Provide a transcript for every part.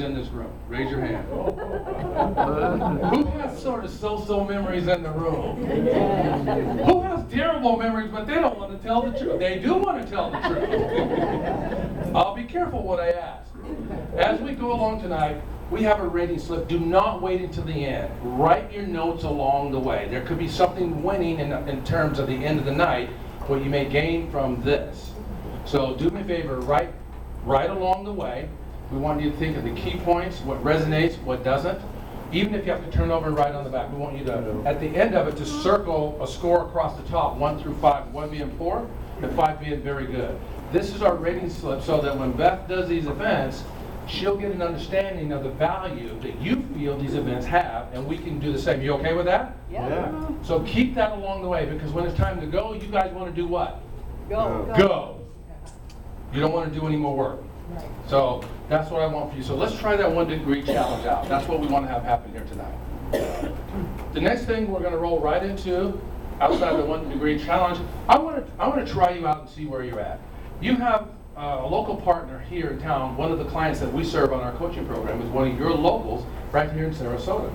in this room? Raise your hand. Who has sort of so-so memories in the room? Who has terrible memories, but they don't want to tell the truth? They do want to tell the truth. I'll be careful what I ask. As we go along tonight, we have a rating slip. Do not wait until the end. Write your notes along the way. There could be something winning in terms of the end of the night, what you may gain from this. So do me a favor, write along the way. We want you to think of the key points, what resonates, what doesn't. Even if you have to turn over and write on the back, we want you to, at the end of it, to circle a score across the top, 1 through 5, 1 being poor, and 5 being very good. This is our rating slip so that when Beth does these events, she'll get an understanding of the value that you feel these events have, and we can do the same. You okay with that? Yeah. So keep that along the way, because when it's time to go, you guys want to do what? Go. You don't want to do any more work. So that's what I want for you. So let's try that 1 degree challenge out. That's what we want to have happen here tonight. The next thing we're going to roll right into, outside the 1 degree challenge, I want to try you out and see where you're at. You have a local partner here in town. One of the clients that we serve on our coaching program is one of your locals right here in Sarasota.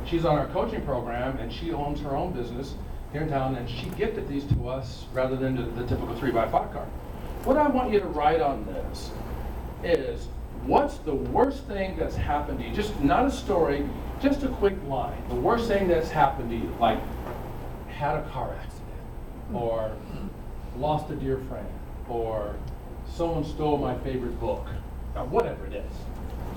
She's on our coaching program, and she owns her own business here in town, and she gifted these to us rather than the typical 3x5 card. What I want you to write on this is, what's the worst thing that's happened to you? Just not a story, just a quick line. The worst thing that's happened to you, like had a car accident, or lost a dear friend, or someone stole my favorite book, or whatever it is.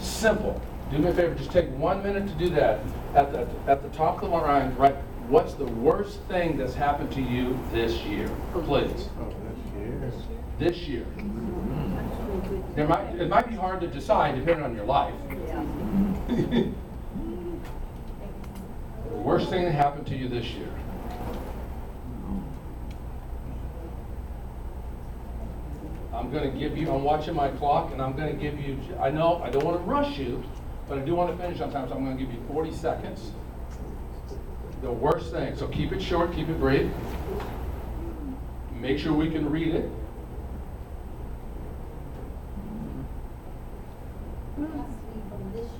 Simple. Do me a favor, just take 1 minute to do that. At the top of the line, write, what's the worst thing that's happened to you this year? Please. This year. It might be hard to decide depending on your life. The worst thing that happened to you this year. I'm going to give you, I'm watching my clock, and I'm going to give you, I know I don't want to rush you, but I do want to finish on time, so I'm going to give you 40 seconds. The worst thing, so keep it short, keep it brief. Make sure we can read it. From this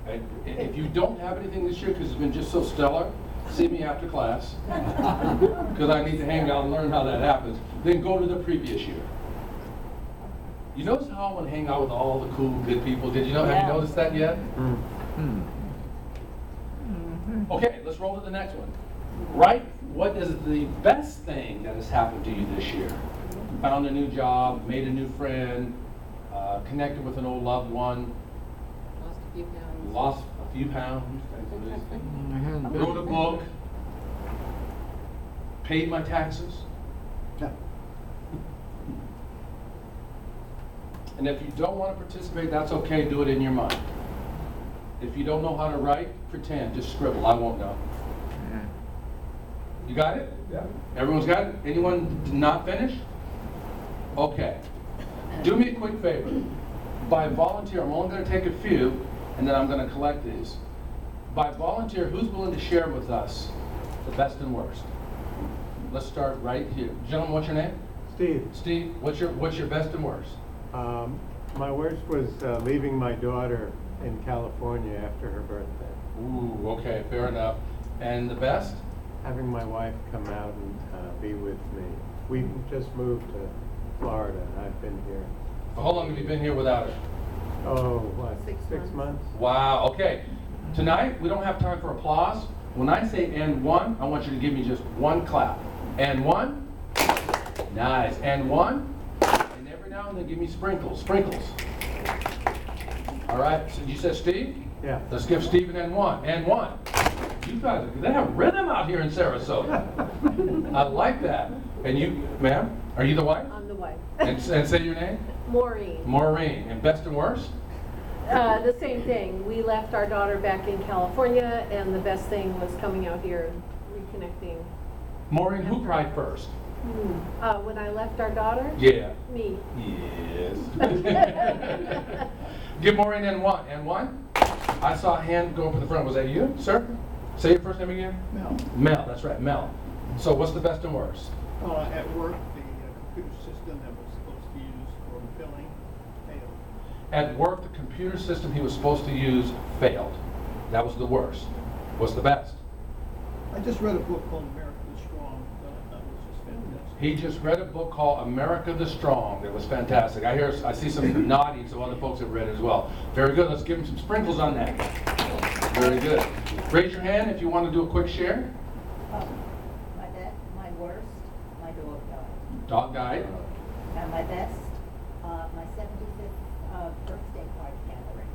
year. If you don't have anything this year because it's been just so stellar, see me after class, because I need to hang out and learn how that happens. Then go to the previous year. You notice how I want to hang out with all the cool, good people? Did you know? Have you noticed that yet? Okay, let's roll to the next one. Write what is the best thing that has happened to you this year. Found a new job, made a new friend, connected with an old loved one. Lost a few pounds. Wrote a book. Paid my taxes. And if you don't want to participate, that's okay. Do it in your mind. If you don't know how to write, pretend. Just scribble. I won't know. You got it? Yeah. Everyone's got it? Anyone not finished? Okay. Do me a quick favor. By volunteer, I'm only going to take a few, and then I'm going to collect these. By volunteer, who's willing to share with us the best and worst? Let's start right here. Gentlemen, what's your name? Steve. Steve, what's your best and worst? My worst was leaving my daughter in California after her birthday. Ooh, okay, fair enough. And the best? Having my wife come out and be with me. We just moved to Florida, and I've been here. How long have you been here without her? Oh, what, 6 months? Wow, okay. Tonight, we don't have time for applause. When I say and one, I want you to give me just one clap. And one. Nice. And one. And every now and then give me sprinkles. Sprinkles. All right, so you said Steve? Yeah. Let's give Steve an and one. And one. You guys, they have rhythm out here in Sarasota. I like that. And you, ma'am, are you the wife? I'm the wife. And say your name? Maureen. Maureen. And best and worst? The same thing. We left our daughter back in California, and the best thing was coming out here and reconnecting. Maureen, who cried first? When I left our daughter? Yeah. Me. Yes. Give Maureen and one. And one? I saw a hand go up to the front. Was that you, sir? Say your first name again. Mel. Mel, that's right, Mel. So what's the best and worst? At work, the computer system that was supposed to be used for billing failed. At work, the computer system he was supposed to use failed. That was the worst. What's the best? I just read a book called America the Strong that I thought was just fantastic. He just read a book called America the Strong. That was fantastic. I see some nodding, so other folks have read it as well. Very good. Let's give him some sprinkles on that. Very good. Raise your hand if you want to do a quick share. My worst, my dog died. Dog died. And my best, my 75th birthday party gathering.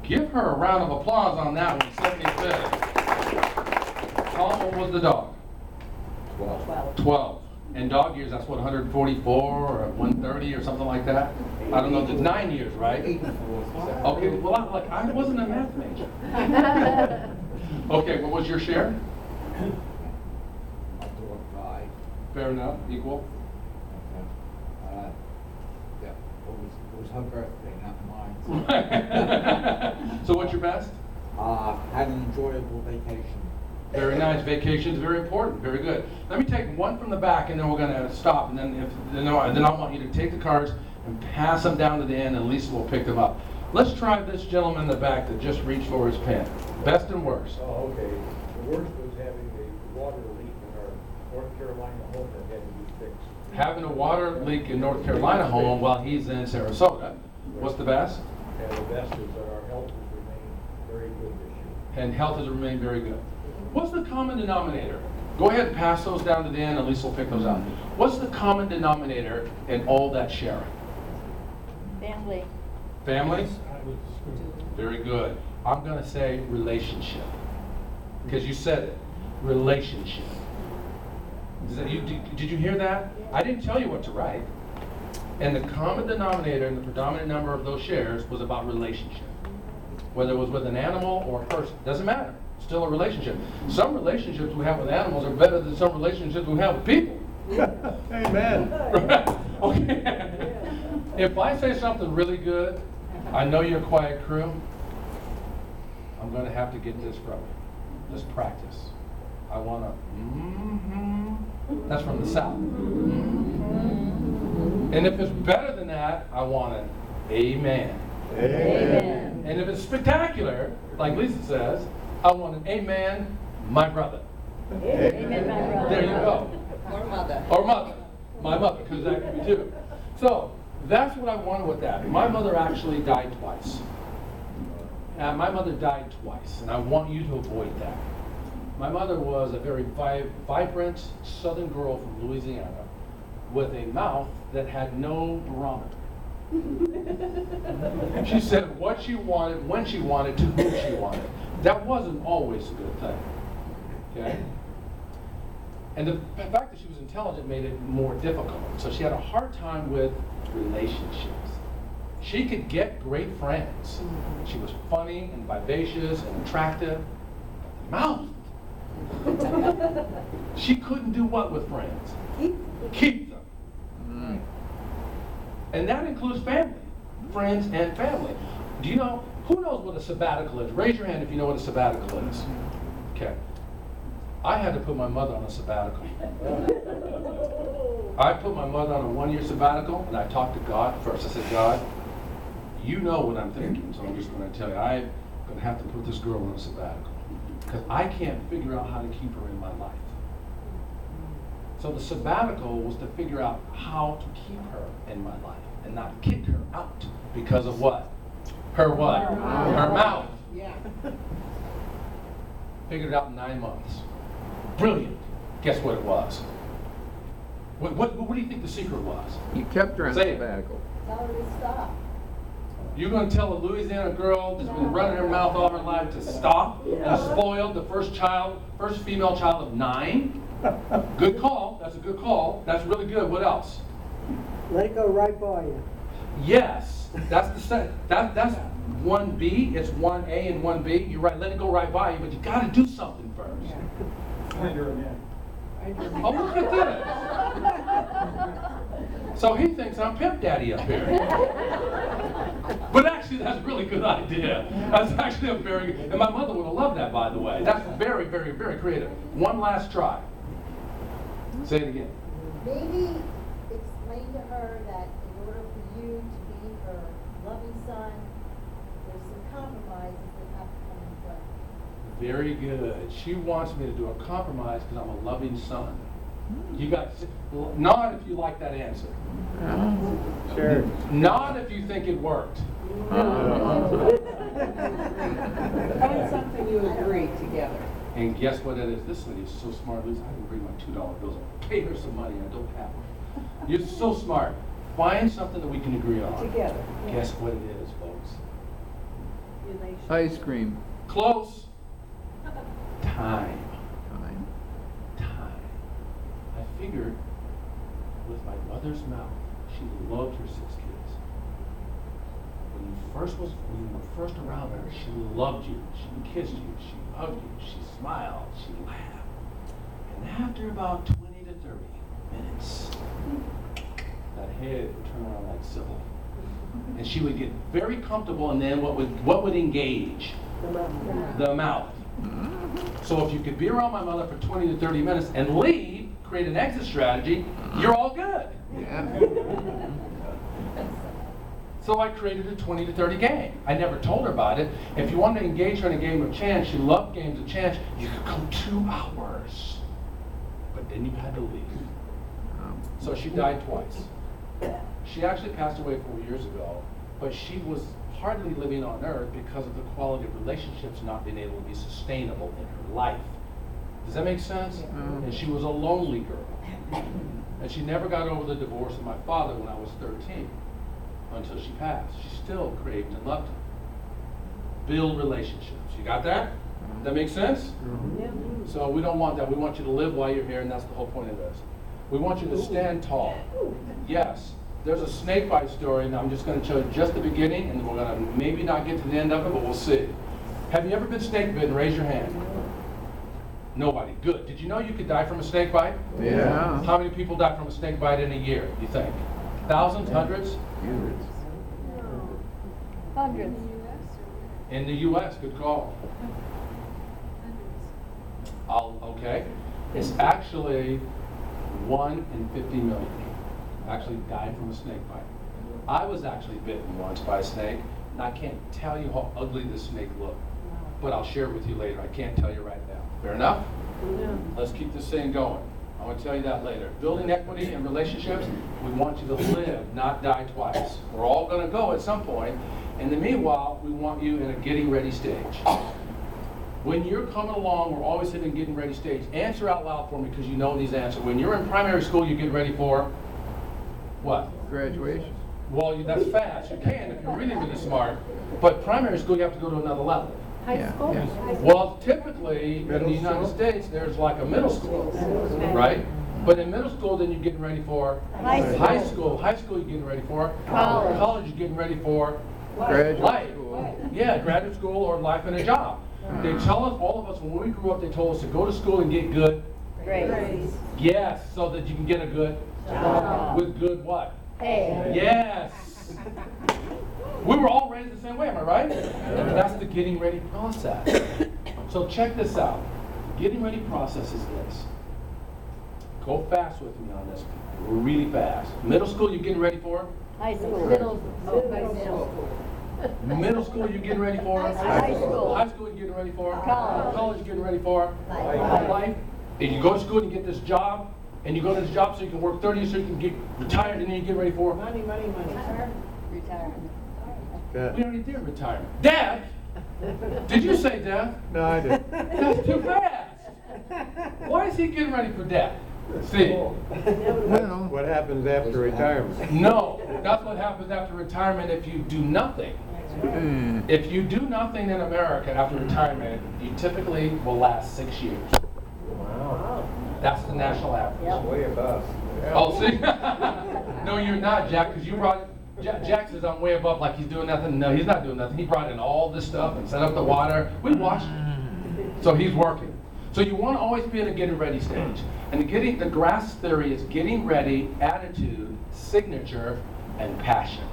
Give her a round of applause on that one. 75th. How old was the dog? 12. 12. And dog years, that's what, 144 or 130 or something like that? I don't know, it's 9 years, right? 84. Okay, well, I wasn't a math major. Okay, what was your share? My dog died. Fair enough, equal. Yeah, it was her birthday, not mine. So what's your best? Had an enjoyable vacation. Very nice. Vacation is very important. Very good. Let me take one from the back, and then we're going to stop. And then then I want you to take the cards and pass them down to the end, and Lisa will pick them up. Let's try this gentleman in the back that just reached for his pen. Best and worst. Oh, okay. The worst was having a water leak in our North Carolina home that had to be fixed. Having a water leak in North Carolina home while he's in Sarasota. What's the best? And the best is that our health has remained very good this year. And health has remained very good. What's the common denominator? Go ahead and pass those down to the end, and Lisa will pick those up. What's the common denominator in all that sharing? Family. Family? Very good. I'm going to say relationship. Because you said it. Relationship. Did you hear that? I didn't tell you what to write. And the common denominator and the predominant number of those shares was about relationship. Whether it was with an animal or a person. Doesn't matter. Still a relationship. Some relationships we have with animals are better than some relationships we have with people. Amen. Okay. If I say something really good, I know you're a quiet crew. I'm going to have to get this from you. Just practice. I want to, That's from the South. And if it's better than that, I want an amen. Amen. And if it's spectacular, like Lisa says, I want an amen, my brother. Amen, my brother. There you go. Or mother. Or mother. My mother, because that could be too. So, that's what I wanted with that. My mother actually died twice. My mother died twice, and I want you to avoid that. My mother was a very vibrant southern girl from Louisiana with a mouth that had no barometer. She said what she wanted, when she wanted, to whom she wanted. That wasn't always a good thing. Okay? And the fact that she was intelligent made it more difficult. So she had a hard time with relationships. She could get great friends. She was funny and vivacious and attractive. Mouth. She couldn't do what with friends? Keep them. And that includes family, friends and family. Do you know, who knows what a sabbatical is? Raise your hand if you know what a sabbatical is. Okay. I had to put my mother on a sabbatical. I put my mother on a 1-year sabbatical, and I talked to God first. I said, God, you know what I'm thinking, so I'm just going to tell you, I'm going to have to put this girl on a sabbatical. Because I can't figure out how to keep her in my life. So the sabbatical was to figure out how to keep her in my life and not kick her out because of what? Her what? Her mouth. Yeah. Figured it out in 9 months. Brilliant. Guess what it was? What do you think the secret was? You kept her on Say it. sabbatical. Tell her to stop. You're going to tell a Louisiana girl that's been running her mouth all her life to stop and spoiled the first female child of 9? Good call. That's a good call. That's really good. What else? Let it go right by you. Yes. That's that's 1B. It's 1A and 1B. You're right. Let it go right by you, but you got to do something first. Oh, look at this. So he thinks I'm Pimp Daddy up here. But actually, that's a really good idea. That's actually a very good, and my mother would have loved that, by the way. That's very, very, very creative. One last try. Say it again. Maybe explain to her that in order for you to be her loving son, there's some compromises that have to come in play. Very good. She wants me to do a compromise because I'm a loving son. You got, nod if you like that answer. Sure. Nod if you think it worked. Find something you agree together. And guess what it is? This lady is so smart, Lisa. I didn't bring my $2 bills. I paid her some money. I don't have one. You're so smart. Find something that we can agree on. Together. Guess what it is, folks? Ice cream. Close. Time. Time. Time. I figured with my mother's mouth, she loved her 6 kids. When you were first around her, she loved you. She kissed you. She hugged you. She smiled. She laughed. And after about 20 to 30 minutes, that head would turn around like Sybil. And she would get very comfortable, and then what would engage? The mouth. So if you could be around my mother for 20 to 30 minutes and leave, create an exit strategy, you're all good. Yeah. So I created a 20 to 30 game. I never told her about it. If you wanted to engage her in a game of chance, she loved games of chance, you could go 2 hours. But then you had to leave. So she died twice. She actually passed away 4 years ago, but she was hardly living on earth because of the quality of relationships not being able to be sustainable in her life. Does that make sense? And she was a lonely girl. And she never got over the divorce of my father when I was 13 until she passed. She still craved and loved him. Build relationships. You got that? That makes sense? Yeah. So we don't want that. We want you to live while you're here, and that's the whole point of this. We want you to stand tall. Yes, there's a snake bite story, and I'm just going to show you just the beginning, and we're going to maybe not get to the end of it, but we'll see. Have you ever been snake bitten? Raise your hand. Nobody. Good. Did you know you could die from a snake bite? Yeah. How many people die from a snake bite in a year, you think? Thousands? Hundreds? Hundreds. In the U.S., good call. Okay. It's actually 1 in 50 million actually died from a snake bite. I was actually bitten once by a snake, and I can't tell you how ugly this snake looked. But I'll share it with you later. I can't tell you right now. Fair enough? Yeah. Let's keep this thing going. I want to tell you that later. Building equity and relationships, we want you to live, not die twice. We're all going to go at some point. In the meanwhile, we want you in a getting ready stage. When you're coming along, we're always hitting getting ready stage. Answer out loud for me because you know these answers. When you're in primary school, you get ready for what? Graduation. Well, that's fast. You can if you're really, really smart. But primary school, you have to go to another level. High Yeah, school? yeah. Well, typically, in the United States, there's like a middle school, right? But in middle school, then you're getting ready for High school. high school. High school, you're getting ready for College. College, you're getting ready for Graduate life. school. Yeah, graduate school or life and a job. They tell us, all of us, when we grew up, they told us to go to school and get good. Grades. Yes, so that you can get a good Job. with good what? Hey. Yes. We were all raised the same way, am I right? That's the getting ready process. So check this out. Getting ready process is this. Go fast with me on this. Really fast. Middle school, you're getting ready for? High school. Middle. Middle school. Middle school, you're getting ready for? High school. High school, you're getting ready for? College. College, you're getting ready for? Life. Life. And you go to school and you get this job, and you go to this job so you can work 30 years so you can get retired, and then you get ready for? Money, money, money. Retirement. We already did retirement. Death? Did you say death? No, I didn't. That's too fast. Why is he getting ready for death? See? Well, What happens after retirement? No, that's what happens after retirement if you do nothing. If you do nothing in America after retirement, you typically will last 6 years. Wow. That's the national average. Way above. Oh, see? No, you're not, Jack, because you brought, Jack says I'm way above like he's doing nothing. No, he's not doing nothing. He brought in all this stuff and set up the water. We watched it. So he's working. So you want to always be in a getting ready stage. And the GRASP theory is getting ready, attitude, signature, and passion.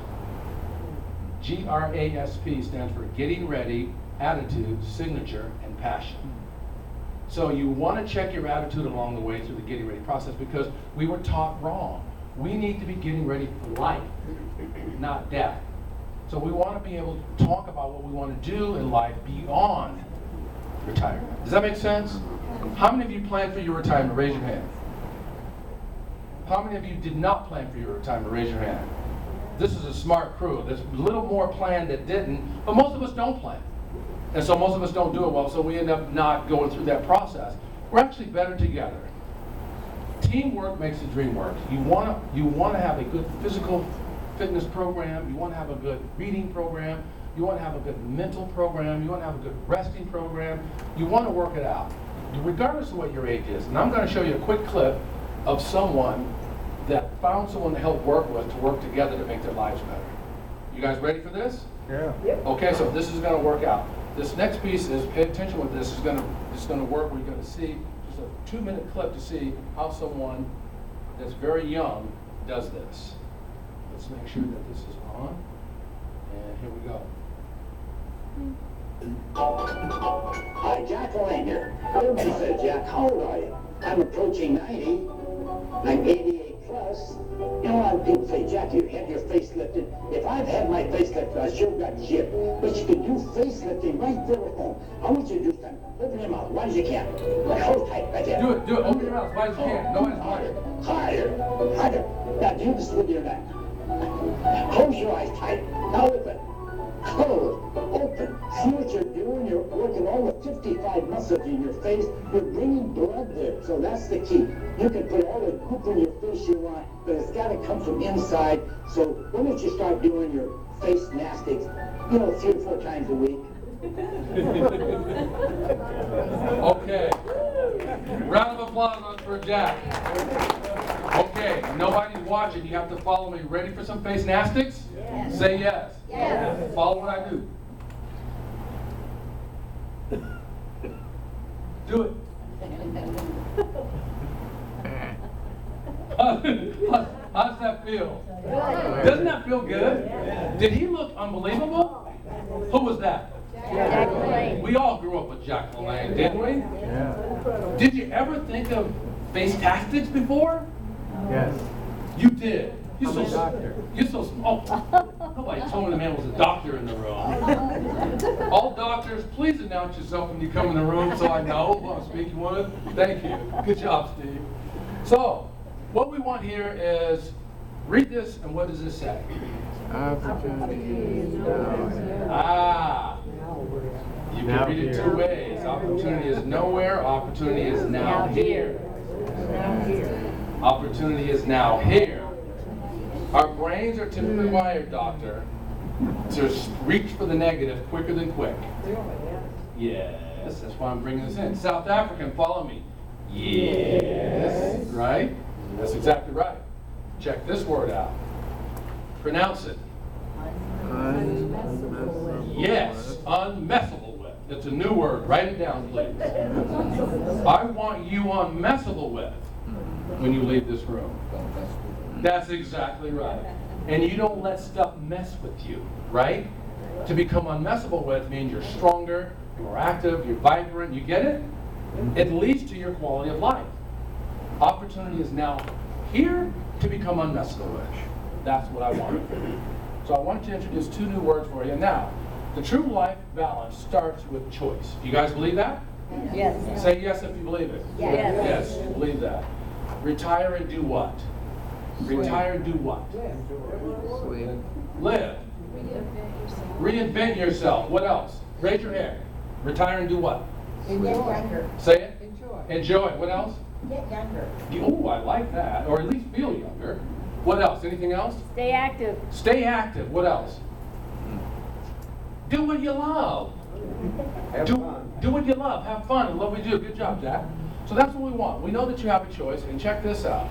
GRASP stands for getting ready, attitude, signature, and passion. So you want to check your attitude along the way through the getting ready process because we were taught wrong. We need to be getting ready for life, not death. So we want to be able to talk about what we want to do in life beyond retirement. Does that make sense? How many of you planned for your retirement? Raise your hand. How many of you did not plan for your retirement? Raise your hand. This is a smart crew. There's a little more planned that didn't, but most of us don't plan. And so most of us don't do it well, so we end up not going through that process. We're actually better together. Teamwork makes the dream work. You want to have a good physical fitness program. You want to have a good reading program. You want to have a good mental program. You want to have a good resting program. You want to work it out, regardless of what your age is. And I'm going to show you a quick clip of someone that found someone to help work with to work together to make their lives better. You guys ready for this? Yeah. Okay, so this is going to work out. This next piece is, pay attention with this, is going to work. We're going to see just a 2-minute clip to see how someone that's very young does this. Let's make sure that this is on. And here we go. Hi, Jack Langer. Everybody said, Jack, how old are you? I'm approaching 90. I'm 88 plus. You know, a lot of people say, Jack, you had your face lifted. If I've had my face lifted, I sure got jipped. But you can do face lifting right there at home. I want you to do something. Open your mouth wide as you can. Like hold tight, right there. Do it. Open your mouth as wide as you can. Nobody's watching. Harder. Now do this with your neck. Close your eyes tight. Now open. Close. Open. See what you're doing? You're working all the 55 muscles in your face. You're bringing blood there. So that's the key. You can put all the goop in your face you want, but it's got to come from inside. So why don't you start doing your face gymnastics, 3 or 4 times a week? Okay. Round of applause for Jack. Okay, nobody's watching. You have to follow me. Ready for some face gymnastics? Yes. Say yes. Yes. Follow what I do. Do it. How does that feel? Doesn't that feel good? Did he look unbelievable? Who was that? Jack LaLanne. We all grew up with Jack LaLanne, didn't we? Yeah. Did you ever think of face tactics before? Yes. You did. You're I'm a so doctor. You're so small. Nobody told me the man was a doctor in the room. All doctors, please announce yourself when you come in the room so I know who I'm speaking with. Thank you. Good job, Steve. So, what we want here is read this, and what does this say? Opportunity is now. Ah. You Now can read it here. 2 ways. Opportunity is nowhere. Opportunity is now here. Opportunity is now here. Our brains are typically wired, doctor, to reach for the negative quicker than quick. Yes, that's why I'm bringing this in. South African, follow me. Yes, right? That's exactly right. Check this word out. Pronounce it. Yes, unmessable with. It's a new word. Write it down, please. I want you unmessable with when you leave this room. That's exactly right. And you don't let stuff mess with you, right? To become unmessable with means you're stronger, you're more active, you're vibrant. You get it? It leads to your quality of life. Opportunity is now here to become unmessable with. That's what I want. So I wanted to introduce 2 new words for you. Now, the true life balance starts with choice. You guys believe that? Yes. Say yes if you believe it. Yes. Yes, you believe that. Retire and do what? Retire and do what? Sleep. Live. Reinvent yourself. What else? Raise your hand. Retire and do what? Get younger. Say it. Enjoy. What else? Get younger. Oh, I like that. Or at least feel younger. What else? Anything else? Stay active. Stay active. What else? Do what you love. Do what you love. Have fun. And love what you do. Good job, Jack. So that's what we want. We know that you have a choice, and check this out.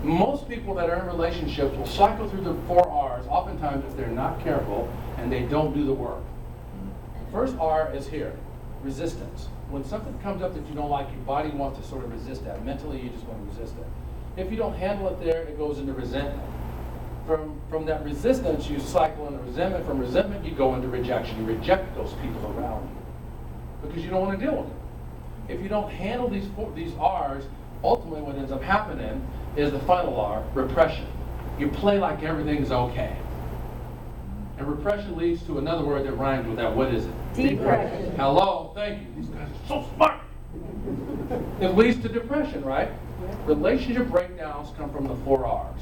Most people that are in relationships will cycle through the 4 R's, oftentimes if they're not careful and they don't do the work. First R is here, resistance. When something comes up that you don't like, your body wants to sort of resist that. Mentally, you just want to resist it. If you don't handle it there, it goes into resentment. From that resistance, you cycle into resentment. From resentment, you go into rejection. You reject those people around you because you don't want to deal with them. If you don't handle these R's, ultimately what ends up happening is the final R, repression. You play like everything's okay. And repression leads to another word that rhymes with that. What is it? Depression. Hello, thank you. These guys are so smart. It leads to depression, right? Relationship breakdowns come from the 4 R's.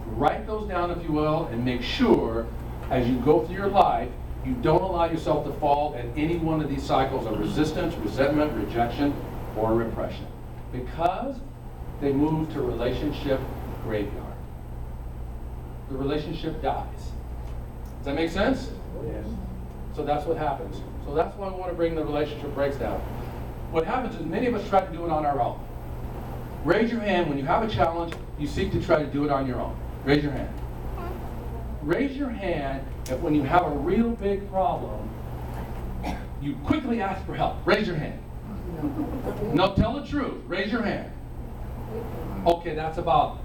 Write those down, if you will, and make sure as you go through your life, you don't allow yourself to fall in any one of these cycles of resistance, resentment, rejection, or repression. Because they move to relationship graveyard. The relationship dies. Does that make sense? Yes. So that's what happens. So that's why I want to bring the relationship breaks down. What happens is many of us try to do it on our own. Raise your hand when you have a challenge, you seek to try to do it on your own. Raise your hand. Raise your hand if when you have a real big problem, you quickly ask for help. Raise your hand. No, tell the truth. Raise your hand. Okay, that's about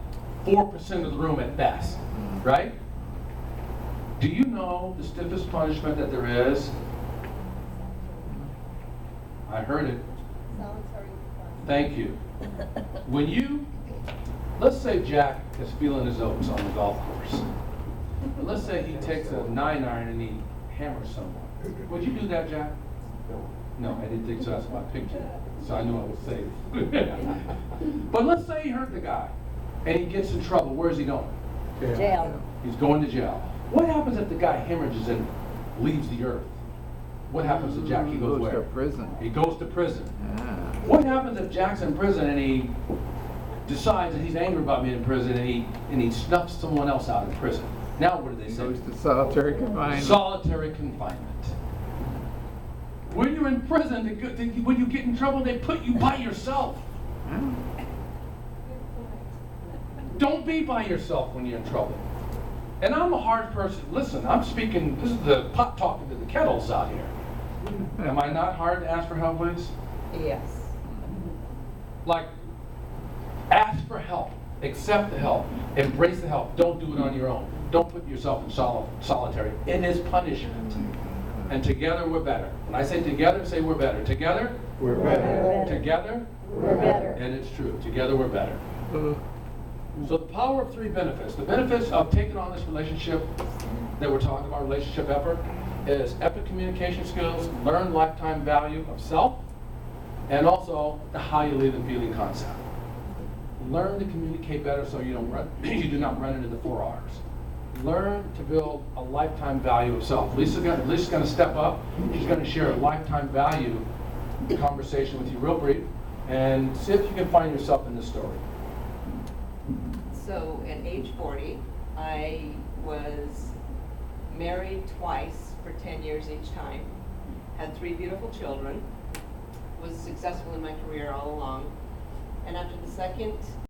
4% of the room at best, right? Do you know the stiffest punishment that there is? I heard it. Solitary confinement. Thank you. When you, let's say Jack is feeling his oats on the golf course. Let's say he takes a 9-iron and he hammers someone. Would you do that, Jack? No, I didn't think so. That's my picture. So I knew I was safe. But let's say he hurt the guy and he gets in trouble. Where's he going? Jail. He's going to jail. What happens if the guy hemorrhages and leaves the earth? What happens to Jack? He goes where? to prison. He goes to prison. Ah. What happens if Jack's in prison and he decides that he's angry about being in prison and he snuffs someone else out in prison? Now what do they He say? goes to solitary confinement. Solitary confinement. When you're in prison, when you get in trouble, they put you by yourself. Ah. Don't be by yourself when you're in trouble. And I'm a hard person. Listen, I'm speaking, this is the pot talking to the kettles out here. Am I not hard to ask for help, Liz? Yes. Like, ask for help. Accept the help. Embrace the help. Don't do it on your own. Don't put yourself in solitary. It is punishment. And together we're better. When I say together, say we're better. Together? We're better. Together? We're better. And it's true. Together we're better. So the power of 3 benefits. The benefits of taking on this relationship that we're talking about, relationship effort, is epic communication skills, learn lifetime value of self, and also the how you live and feeling concept. Learn to communicate better so you do not run into the 4 R's. Learn to build a lifetime value of self. Lisa's going to step up. She's going to share a lifetime value conversation with you real brief and see if you can find yourself in this story. So at age 40, I was married twice for 10 years each time, had 3 beautiful children, was successful in my career all along, and after the second